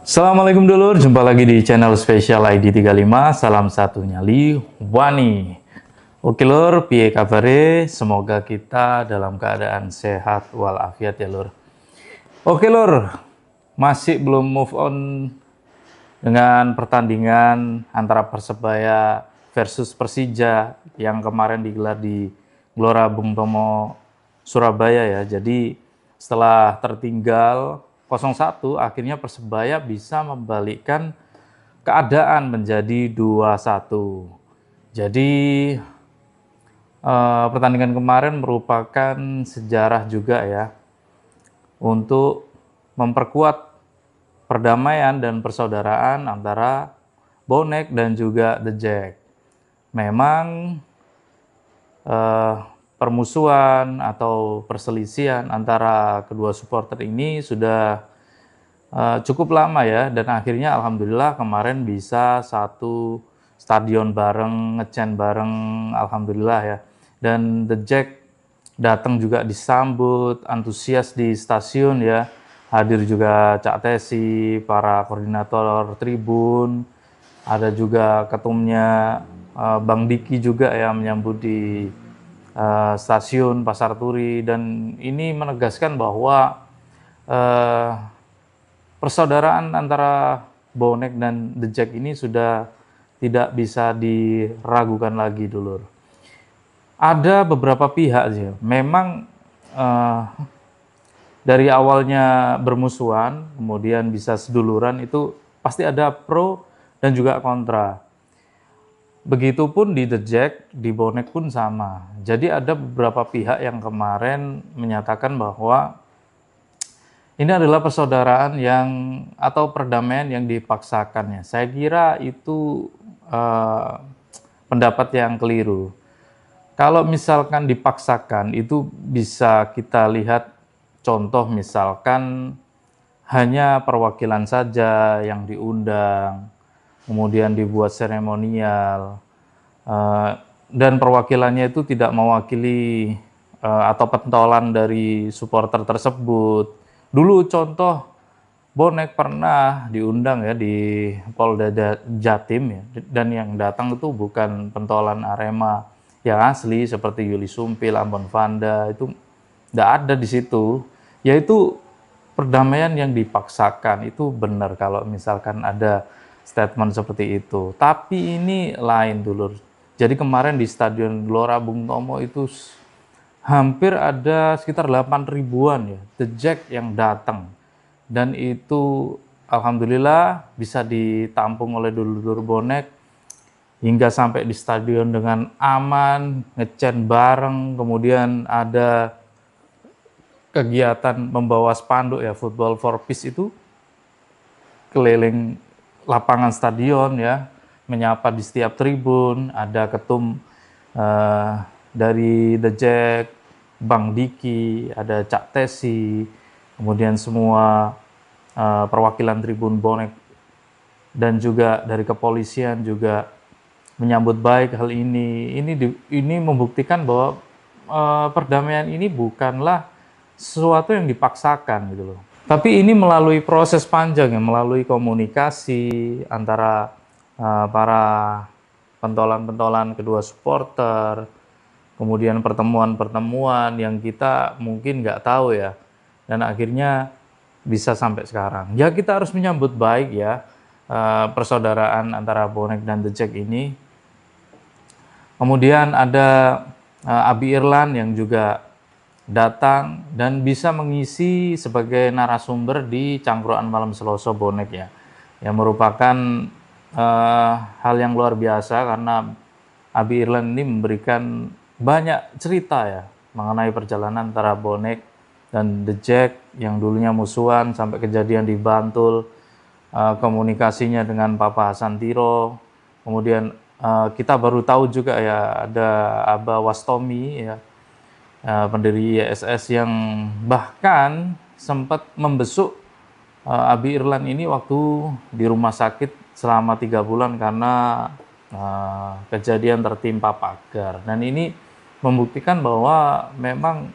Assalamualaikum dulur, jumpa lagi di channel spesial ID 35, salam satu nyali wani. Oke lur, piye kabare? Semoga kita dalam keadaan sehat walafiat ya lur. Oke lur, masih belum move on dengan pertandingan antara Persebaya versus Persija yang kemarin digelar di Gelora Bung Tomo, Surabaya ya. Jadi setelah tertinggal 0-1, akhirnya Persebaya bisa membalikkan keadaan menjadi 2-1. Jadi pertandingan kemarin merupakan sejarah juga ya untuk memperkuat perdamaian dan persaudaraan antara Bonek dan juga The Jack. Memang permusuhan atau perselisihan antara kedua supporter ini sudah cukup lama ya, dan akhirnya alhamdulillah kemarin bisa satu stadion bareng, ngecen bareng, alhamdulillah ya. Dan The Jack datang juga disambut antusias di stasiun ya, hadir juga Cak Tesi, para koordinator tribun, ada juga ketumnya Bang Diki juga ya menyambut di stasiun Pasar Turi, dan ini menegaskan bahwa persaudaraan antara Bonek dan The Jack ini sudah tidak bisa diragukan lagi dulur. Ada beberapa pihak sih, memang dari awalnya bermusuhan, kemudian bisa seduluran, itu pasti ada pro dan juga kontra. Begitupun di The Jack, di Bonek pun sama. Jadi ada beberapa pihak yang kemarin menyatakan bahwa ini adalah persaudaraan yang atau perdamaian yang dipaksakan ya. Saya kira itu pendapat yang keliru. Kalau misalkan dipaksakan, itu bisa kita lihat contoh misalkan hanya perwakilan saja yang diundang, kemudian dibuat seremonial, dan perwakilannya itu tidak mewakili atau pentolan dari supporter tersebut. Dulu contoh Bonek pernah diundang ya di Polda Jatim ya, dan yang datang itu bukan pentolan Arema yang asli seperti Yuli Sumpil, Ambon Vanda, itu tidak ada di situ. Yaitu perdamaian yang dipaksakan, itu benar kalau misalkan ada statement seperti itu. Tapi ini lain dulur. Jadi kemarin di Stadion Gelora Bung Tomo itu hampir ada sekitar 8 ribuan ya The Jack yang datang, dan itu alhamdulillah bisa ditampung oleh dulur-dulur Bonek hingga sampai di stadion dengan aman, ngecen bareng, kemudian ada kegiatan membawa spanduk ya, Football for Peace, itu keliling lapangan stadion ya, menyapa di setiap tribun, ada ketum dari The Jack, Bang Diki, ada Cak Tesi, kemudian semua perwakilan tribun Bonek dan juga dari kepolisian juga menyambut baik hal ini. Ini membuktikan bahwa perdamaian ini bukanlah sesuatu yang dipaksakan gitu loh. Tapi ini melalui proses panjang ya, melalui komunikasi antara para pentolan-pentolan kedua supporter, kemudian pertemuan-pertemuan yang kita mungkin nggak tahu ya, dan akhirnya bisa sampai sekarang. Ya kita harus menyambut baik ya persaudaraan antara Bonek dan The Jack ini. Kemudian ada Abi Irlan yang juga datang dan bisa mengisi sebagai narasumber di Cangkruan Malam Seloso Bonek ya, yang merupakan hal yang luar biasa karena Abi Irlan ini memberikan banyak cerita ya mengenai perjalanan antara Bonek dan The Jack yang dulunya musuhan sampai kejadian di Bantul, komunikasinya dengan Papa Hasan Tiro, kemudian kita baru tahu juga ya ada Aba Wastomi ya, pendiri YSS yang bahkan sempat membesuk Abi Irlan ini waktu di rumah sakit selama 3 bulan karena kejadian tertimpa pagar. Dan ini membuktikan bahwa memang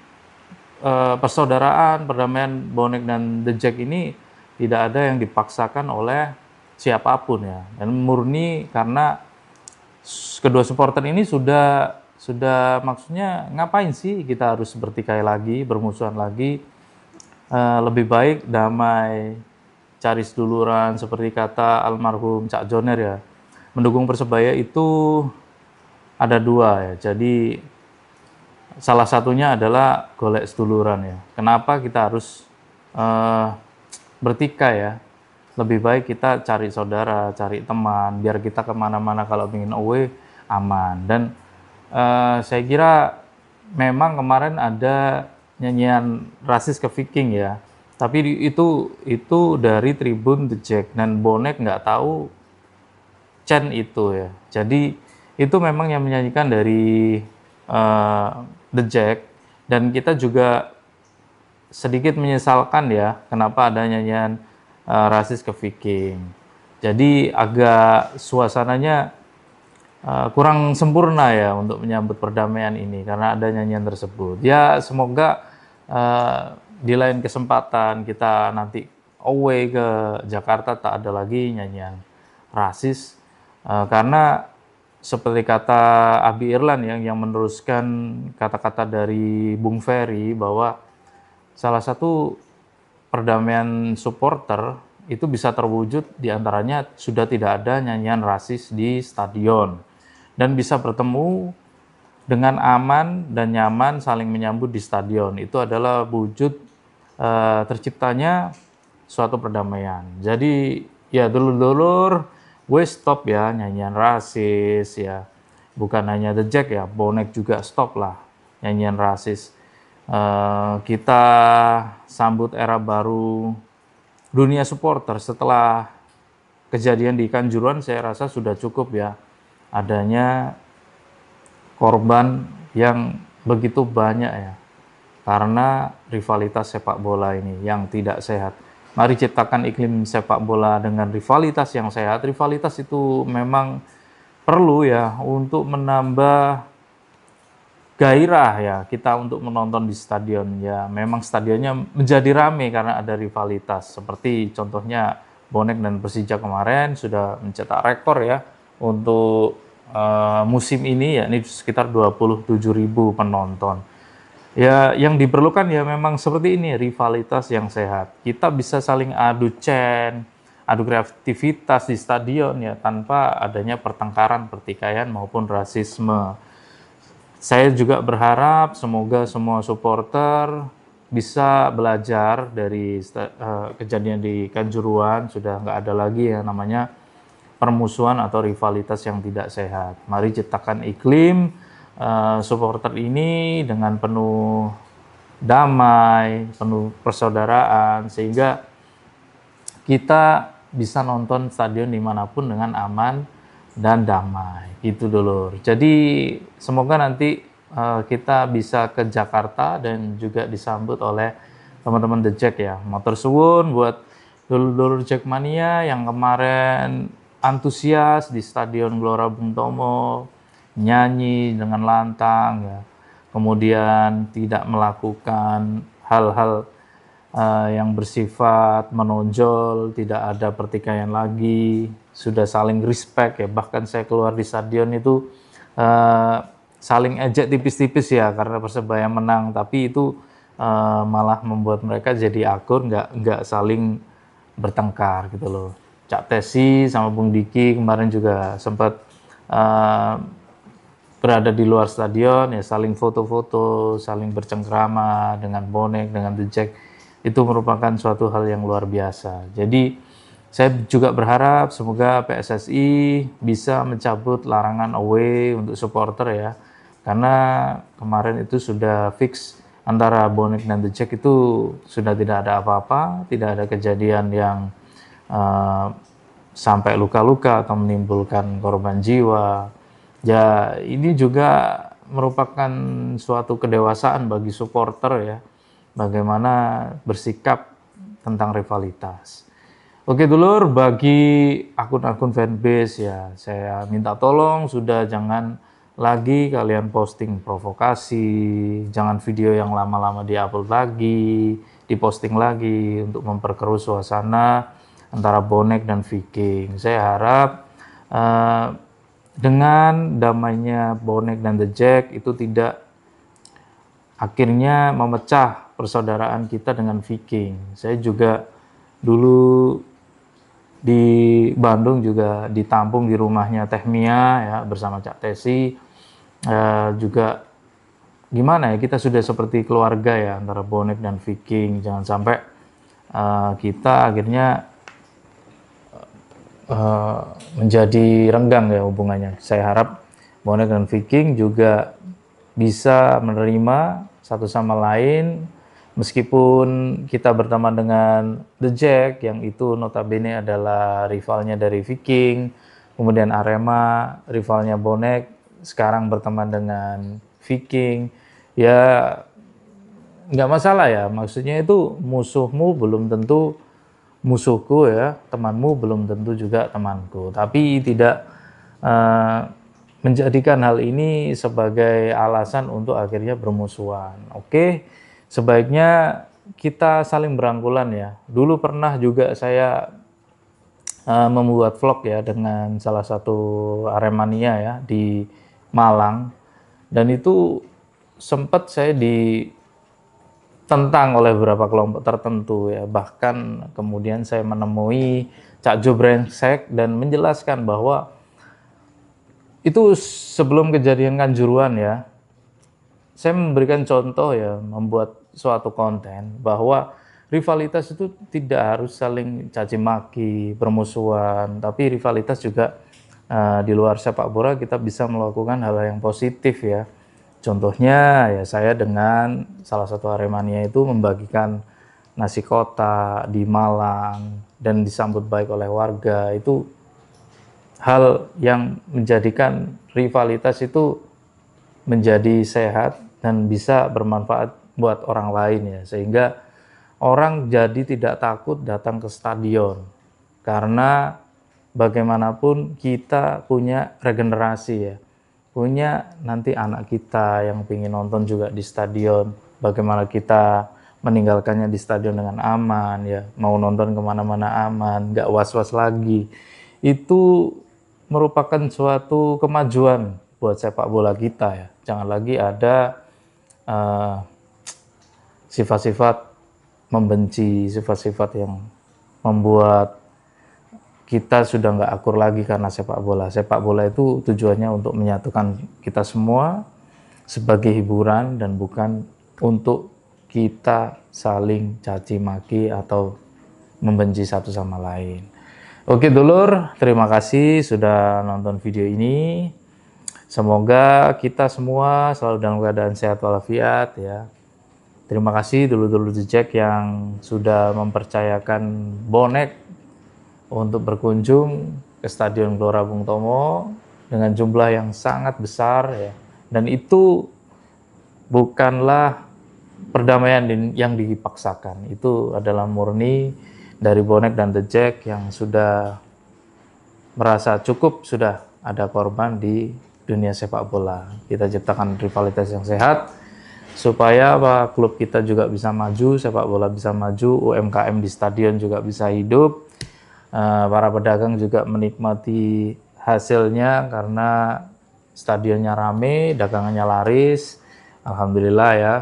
persaudaraan, perdamaian Bonek dan The Jack ini tidak ada yang dipaksakan oleh siapapun ya, dan murni karena kedua supporter ini sudah maksudnya ngapain sih kita harus bertikai lagi, bermusuhan lagi. Lebih baik damai, cari seduluran seperti kata almarhum Cak Joner ya. Mendukung Persebaya itu ada dua ya. Jadi salah satunya adalah golek seduluran ya. Kenapa kita harus bertikai ya? Lebih baik kita cari saudara, cari teman, biar kita kemana-mana kalau ingin away aman. Dan saya kira memang kemarin ada nyanyian rasis ke Viking ya, tapi itu dari tribun The Jack, dan Bonek nggak tahu chant itu ya. Jadi itu memang yang menyanyikan dari The Jack, dan kita juga sedikit menyesalkan ya kenapa ada nyanyian rasis ke Viking. Jadi agak suasananya kurang sempurna ya untuk menyambut perdamaian ini karena ada nyanyian tersebut. Ya semoga di lain kesempatan kita nanti away ke Jakarta tak ada lagi nyanyian rasis, karena seperti kata Abi Irlan yang meneruskan kata-kata dari Bung Ferry bahwa salah satu perdamaian supporter itu bisa terwujud diantaranya sudah tidak ada nyanyian rasis di stadion dan bisa bertemu dengan aman dan nyaman saling menyambut di stadion. Itu adalah wujud terciptanya suatu perdamaian. Jadi ya dulur-dulur, gue stop ya nyanyian rasis ya. Bukan hanya The Jack ya, Bonek juga stop lah nyanyian rasis. Kita sambut era baru dunia supporter setelah kejadian di Kanjuruhan. Saya rasa sudah cukup ya adanya korban yang begitu banyak ya karena rivalitas sepak bola ini yang tidak sehat. Mari ciptakan iklim sepak bola dengan rivalitas yang sehat. Rivalitas itu memang perlu ya untuk menambah gairah ya kita untuk menonton di stadion ya. Memang stadionnya menjadi ramai karena ada rivalitas. Seperti contohnya Bonek dan Persija kemarin sudah mencetak rekor ya untuk musim ini yakni sekitar 27.000 penonton. Ya yang diperlukan ya memang seperti ini, rivalitas yang sehat. Kita bisa saling adu chant, adu kreativitas di stadion ya tanpa adanya pertengkaran, pertikaian maupun rasisme. Saya juga berharap semoga semua supporter bisa belajar dari kejadian di Kanjuruhan. Sudah nggak ada lagi yang namanya permusuhan atau rivalitas yang tidak sehat. Mari ciptakan iklim supporter ini dengan penuh damai, penuh persaudaraan, sehingga kita bisa nonton stadion dimanapun dengan aman dan damai. Itu dulu. Jadi semoga nanti kita bisa ke Jakarta dan juga disambut oleh teman-teman The Jack ya. Matur suwun buat dulur-dulur Jackmania yang kemarin antusias di Stadion Gelora Bung Tomo, nyanyi dengan lantang ya, kemudian tidak melakukan hal-hal yang bersifat menonjol, tidak ada pertikaian lagi, sudah saling respect ya. Bahkan saya keluar di stadion itu saling ejek tipis-tipis ya karena Persebaya menang, tapi itu malah membuat mereka jadi akur, nggak saling bertengkar gitu loh. Cak Tesi sama Bung Diki kemarin juga sempat berada di luar stadion ya, saling foto-foto, saling bercengkrama dengan Bonek, dengan The Jack. Itu merupakan suatu hal yang luar biasa. Jadi saya juga berharap semoga PSSI bisa mencabut larangan away untuk supporter ya, karena kemarin itu sudah fix antara Bonek dan The Jack itu sudah tidak ada apa-apa, tidak ada kejadian yang sampai luka-luka atau menimbulkan korban jiwa. Ya ini juga merupakan suatu kedewasaan bagi supporter ya, bagaimana bersikap tentang rivalitas. Oke dulur, bagi akun-akun fanbase ya, saya minta tolong sudah jangan lagi kalian posting provokasi, jangan video yang lama-lama diupload lagi, diposting lagi untuk memperkeruh suasana antara bonek dan Viking. Saya harap dengan damainya bonek dan The Jack itu tidak akhirnya memecah persaudaraan kita dengan Viking. Saya juga dulu di Bandung juga ditampung di rumahnya Teh Mia ya bersama Cak Tesi. Juga gimana ya, kita sudah seperti keluarga ya antara bonek dan Viking. Jangan sampai kita akhirnya menjadi renggang ya hubungannya. Saya harap bonek dan Viking juga bisa menerima satu sama lain, meskipun kita berteman dengan The Jack yang itu notabene adalah rivalnya dari Viking, kemudian Arema rivalnya bonek, sekarang berteman dengan Viking, ya nggak masalah ya. Maksudnya itu musuhmu belum tentu musuhku ya, temanmu belum tentu juga temanku. Tapi tidak menjadikan hal ini sebagai alasan untuk akhirnya bermusuhan. Oke, sebaiknya kita saling berangkulan ya. Dulu pernah juga saya membuat vlog ya dengan salah satu Aremania ya di Malang, dan itu sempat saya ditentang oleh beberapa kelompok tertentu ya. Bahkan kemudian saya menemui Cak Jo Brengsek dan menjelaskan bahwa itu sebelum kejadian Kanjuruhan ya, saya memberikan contoh ya, membuat suatu konten bahwa rivalitas itu tidak harus saling caci maki, bermusuhan, tapi rivalitas juga di luar sepak bola kita bisa melakukan hal yang positif ya. Contohnya ya saya dengan salah satu Aremania itu membagikan nasi kotak di Malang dan disambut baik oleh warga. Itu hal yang menjadikan rivalitas itu menjadi sehat dan bisa bermanfaat buat orang lain ya, sehingga orang jadi tidak takut datang ke stadion, karena bagaimanapun kita punya regenerasi ya, punya nanti anak kita yang ingin nonton juga di stadion, bagaimana kita meninggalkannya di stadion dengan aman ya, mau nonton kemana-mana aman, nggak was-was lagi. Itu merupakan suatu kemajuan buat sepak bola kita ya. Jangan lagi ada sifat-sifat membenci, sifat-sifat yang membuat kita sudah nggak akur lagi karena sepak bola. Sepak bola itu tujuannya untuk menyatukan kita semua sebagai hiburan dan bukan untuk kita saling caci maki atau membenci satu sama lain. Oke dulur, terima kasih sudah nonton video ini. Semoga kita semua selalu dalam keadaan sehat walafiat ya. Terima kasih dulur-dulur The Jack yang sudah mempercayakan bonek untuk berkunjung ke Stadion Gelora Bung Tomo dengan jumlah yang sangat besar ya. Dan itu bukanlah perdamaian yang dipaksakan, itu adalah murni dari bonek dan The Jack yang sudah merasa cukup, sudah ada korban di dunia sepak bola. Kita ciptakan rivalitas yang sehat supaya klub kita juga bisa maju, sepak bola bisa maju, UMKM di stadion juga bisa hidup, para pedagang juga menikmati hasilnya karena stadionnya rame, dagangannya laris. Alhamdulillah ya,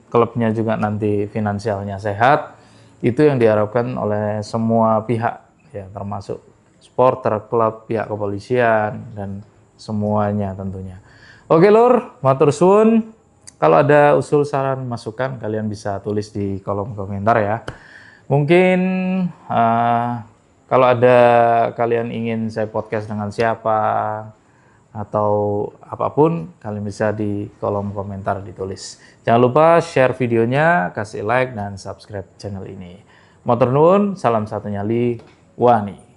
klubnya juga nanti finansialnya sehat. Itu yang diharapkan oleh semua pihak ya, termasuk supporter, klub, pihak kepolisian dan semuanya tentunya. Oke lur, matur suwun. Kalau ada usul, saran, masukan, kalian bisa tulis di kolom komentar ya. Mungkin kalau ada kalian ingin saya podcast dengan siapa atau apapun, kalian bisa di kolom komentar ditulis. Jangan lupa share videonya, kasih like, dan subscribe channel ini. Matur nuwun, salam satu nyali, Wani.